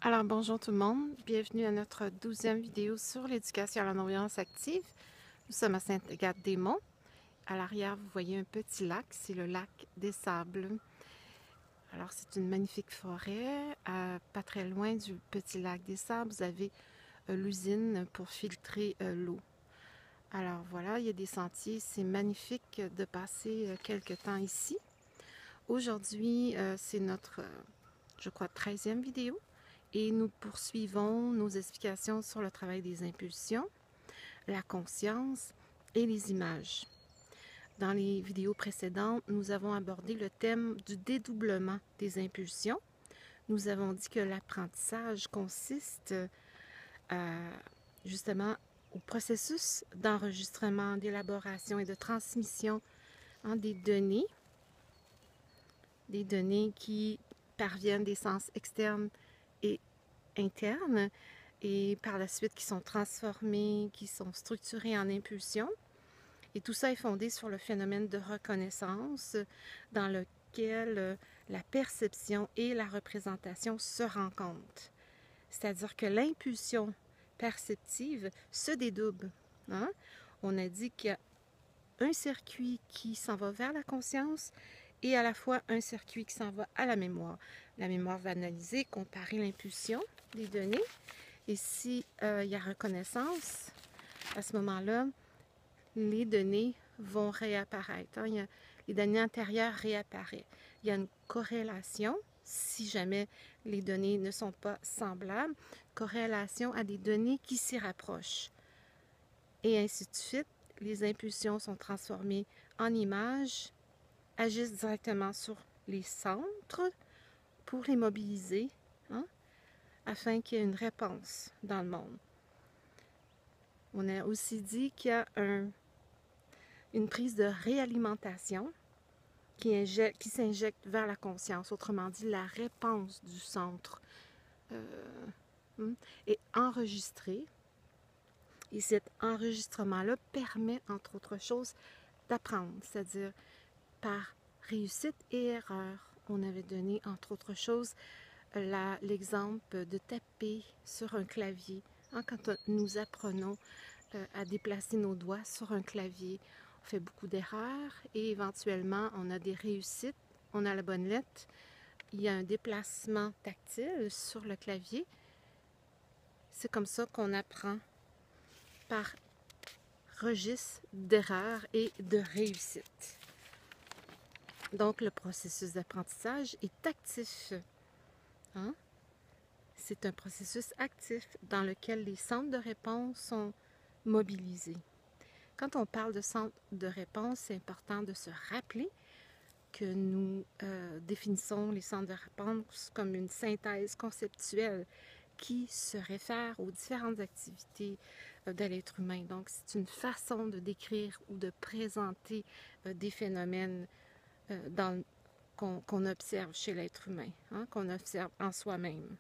Alors bonjour tout le monde, bienvenue à notre 12e vidéo sur l'éducation à la non-violence active. Nous sommes à Sainte-Agathe-des-Monts. À l'arrière, vous voyez un petit lac, c'est le lac des Sables. Alors c'est une magnifique forêt. Pas très loin du petit lac des Sables, vous avez l'usine pour filtrer l'eau. Alors voilà, il y a des sentiers, c'est magnifique de passer quelques temps ici. Aujourd'hui, c'est notre, je crois, 13e vidéo. Et nous poursuivons nos explications sur le travail des impulsions, la conscience et les images. Dans les vidéos précédentes, nous avons abordé le thème du dédoublement des impulsions. Nous avons dit que l'apprentissage consiste justement au processus d'enregistrement, d'élaboration et de transmission des données qui parviennent des sens externes et internes et par la suite qui sont transformées, qui sont structurées en impulsions. Et tout ça est fondé sur le phénomène de reconnaissance dans lequel la perception et la représentation se rencontrent. C'est-à-dire que l'impulsion perceptive se dédouble. On a dit qu'il y a un circuit qui s'en va vers la conscience et à la fois un circuit qui s'en va à la mémoire. La mémoire va analyser, comparer l'impulsion des données. Et s'il y a reconnaissance, à ce moment-là, les données vont réapparaître. Les données antérieures réapparaissent. Il y a une corrélation, si jamais les données ne sont pas semblables, corrélation à des données qui s'y rapprochent. Et ainsi de suite, les impulsions sont transformées en images, agissent directement sur les centres pour les mobiliser, afin qu'il y ait une réponse dans le monde. On a aussi dit qu'il y a une prise de réalimentation qui s'injecte vers la conscience, autrement dit, la réponse du centre est enregistrée. Et cet enregistrement-là permet, entre autres choses, d'apprendre, c'est-à-dire par réussite et erreur. On avait donné, entre autres choses, l'exemple de taper sur un clavier. Quand nous apprenons à déplacer nos doigts sur un clavier, on fait beaucoup d'erreurs et éventuellement on a des réussites, on a la bonne lettre, il y a un déplacement tactile sur le clavier. C'est comme ça qu'on apprend par registre d'erreurs et de réussite. Donc le processus d'apprentissage est actif. C'est un processus actif dans lequel les centres de réponse sont mobilisés. Quand on parle de centre de réponse, c'est important de se rappeler que nous définissons les centres de réponse comme une synthèse conceptuelle qui se réfère aux différentes activités de l'être humain. Donc, c'est une façon de décrire ou de présenter des phénomènes qu'on observe chez l'être humain, qu'on observe en soi-même.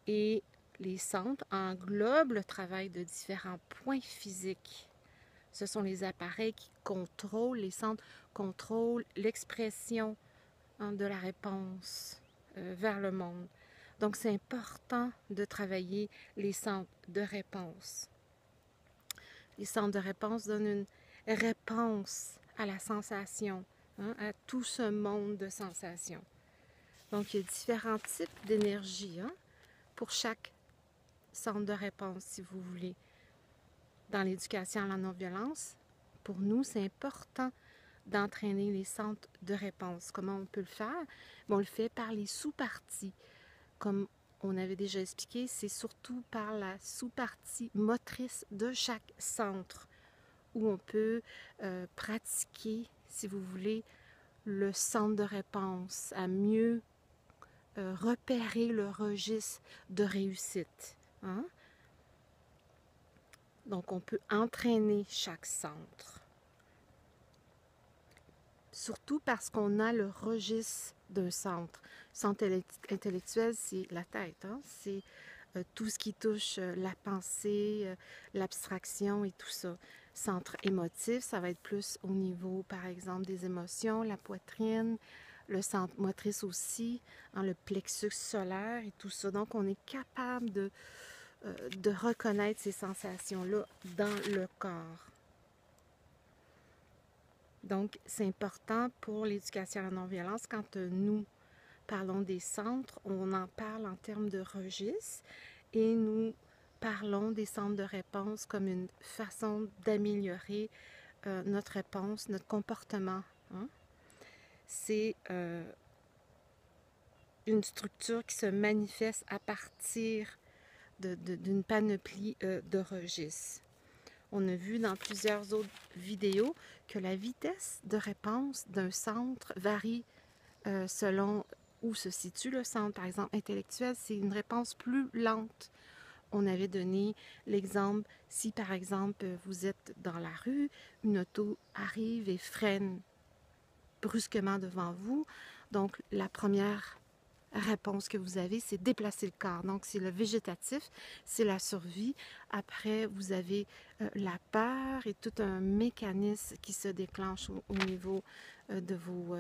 Et les centres englobent le travail de différents points physiques. Ce sont les appareils qui contrôlent, les centres contrôlent l'expression de la réponse vers le monde. Donc, c'est important de travailler les centres de réponse. Les centres de réponse donnent une réponse à la sensation, à tout ce monde de sensations. Donc, il y a différents types d'énergie pour chaque centre de réponse, si vous voulez. Dans l'éducation à la non-violence, pour nous, c'est important d'entraîner les centres de réponse. Comment on peut le faire? On le fait par les sous-parties. Comme on avait déjà expliqué, c'est surtout par la sous-partie motrice de chaque centre où on peut pratiquer, si vous voulez, le centre de réponse, à mieux repérer le registre de réussite. Donc, on peut entraîner chaque centre. Surtout parce qu'on a le registre d'un centre. Centre intellectuel, c'est la tête. C'est tout ce qui touche la pensée, l'abstraction et tout ça. Centre émotif, ça va être plus au niveau, par exemple, des émotions, la poitrine, le centre motrice aussi, hein, le plexus solaire et tout ça. Donc, on est capable de reconnaître ces sensations-là dans le corps. Donc, c'est important pour l'éducation à la non-violence. Quand nous parlons des centres, on en parle en termes de registres et nous parlons des centres de réponse comme une façon d'améliorer notre réponse, notre comportement. Hein? C'est une structure qui se manifeste à partir d'une panoplie de registres. On a vu dans plusieurs autres vidéos que la vitesse de réponse d'un centre varie selon où se situe le centre. Par exemple, intellectuel, c'est une réponse plus lente. On avait donné l'exemple, si par exemple vous êtes dans la rue, une auto arrive et freine brusquement devant vous. Donc, la première réponse que vous avez, c'est déplacer le corps. Donc, c'est le végétatif, c'est la survie. Après, vous avez la peur et tout un mécanisme qui se déclenche au niveau de vos...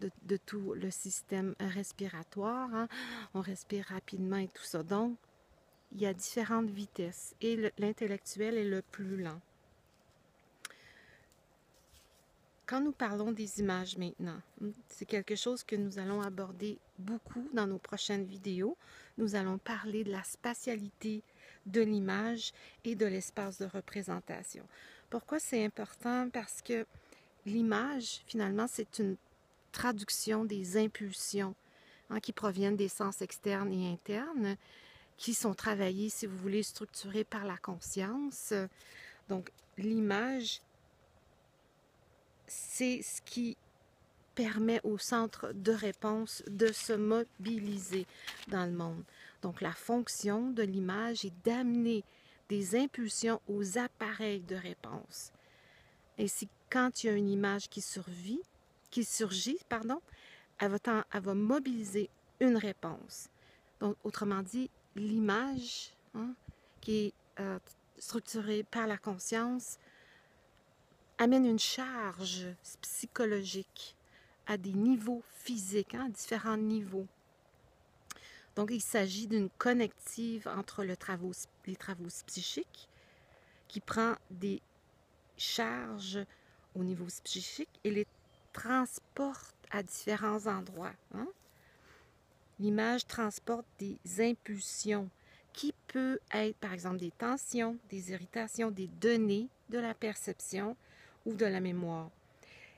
de tout le système respiratoire. Hein. On respire rapidement et tout ça. Donc, il y a différentes vitesses et l'intellectuel est le plus lent. Quand nous parlons des images maintenant, c'est quelque chose que nous allons aborder beaucoup dans nos prochaines vidéos. Nous allons parler de la spatialité de l'image et de l'espace de représentation. Pourquoi c'est important? Parce que l'image, finalement, c'est une traduction des impulsions qui proviennent des sens externes et internes, qui sont travaillées, si vous voulez, structurées par la conscience. Donc, l'image, c'est ce qui permet au centre de réponse de se mobiliser dans le monde. Donc, la fonction de l'image est d'amener des impulsions aux appareils de réponse. Et si quand il y a une image qui surgit, elle va mobiliser une réponse. Donc, autrement dit, l'image qui est structurée par la conscience amène une charge psychologique à des niveaux physiques, différents niveaux. Donc, il s'agit d'une connective entre les travaux psychiques qui prend des charges au niveau psychique et les transporte à différents endroits. Hein? L'image transporte des impulsions qui peuvent être, par exemple, des tensions, des irritations, des données de la perception ou de la mémoire.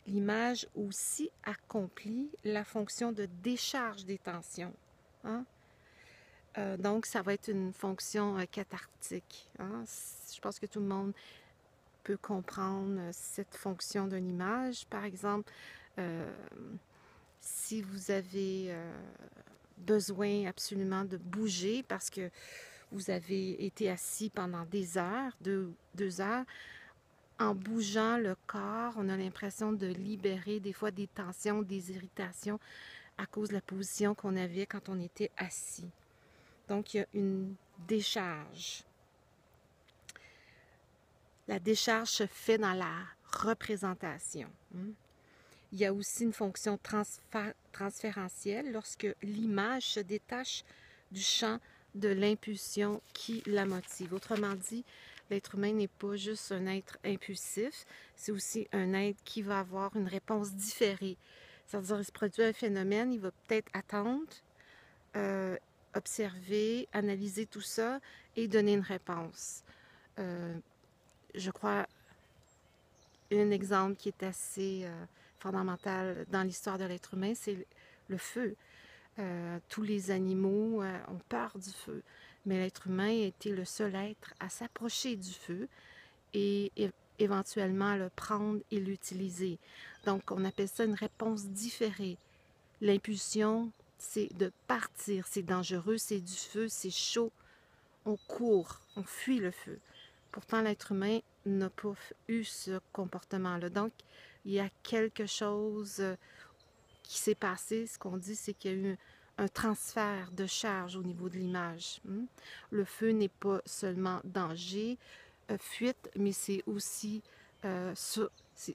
L'image aussi accomplit la fonction de décharge des tensions. Hein? Donc, ça va être une fonction cathartique. Hein? Je pense que tout le monde peut comprendre cette fonction d'une image. Par exemple, si vous avez besoin absolument de bouger parce que vous avez été assis pendant des heures, deux heures, en bougeant le corps, on a l'impression de libérer des fois des tensions, des irritations à cause de la position qu'on avait quand on était assis. Donc, il y a une décharge. La décharge se fait dans la représentation. Il y a aussi une fonction transférentielle lorsque l'image se détache du champ de l'impulsion qui la motive. Autrement dit, l'être humain n'est pas juste un être impulsif, c'est aussi un être qui va avoir une réponse différée. C'est-à-dire, il se produit un phénomène, il va peut-être attendre, observer, analyser tout ça et donner une réponse. Je crois, un exemple qui est assez fondamental dans l'histoire de l'être humain, c'est le feu. Tous les animaux ont peur du feu, mais l'être humain a été le seul être à s'approcher du feu et éventuellement le prendre et l'utiliser. Donc, on appelle ça une réponse différée. L'impulsion, c'est de partir, c'est dangereux, c'est du feu, c'est chaud. On court, on fuit le feu. Pourtant, l'être humain n'a pas eu ce comportement-là. Donc, il y a quelque chose qui s'est passé. Ce qu'on dit, c'est qu'il y a eu un transfert de charge au niveau de l'image. Le feu n'est pas seulement danger, fuite, mais c'est aussi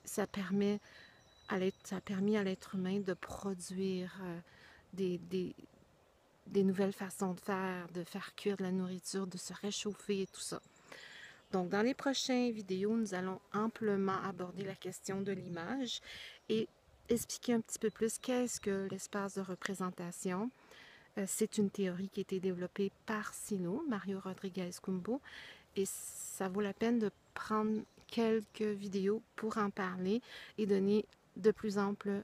ça permet ça a permis à l'être humain de produire des nouvelles façons de faire cuire de la nourriture, de se réchauffer et tout ça. Donc, dans les prochaines vidéos, nous allons amplement aborder la question de l'image et expliquer un petit peu plus qu'est-ce que l'espace de représentation. C'est une théorie qui a été développée par Sino, Mario Rodriguez Cumbo, et ça vaut la peine de prendre quelques vidéos pour en parler et donner de plus amples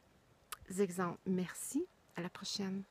exemples. Merci, à la prochaine.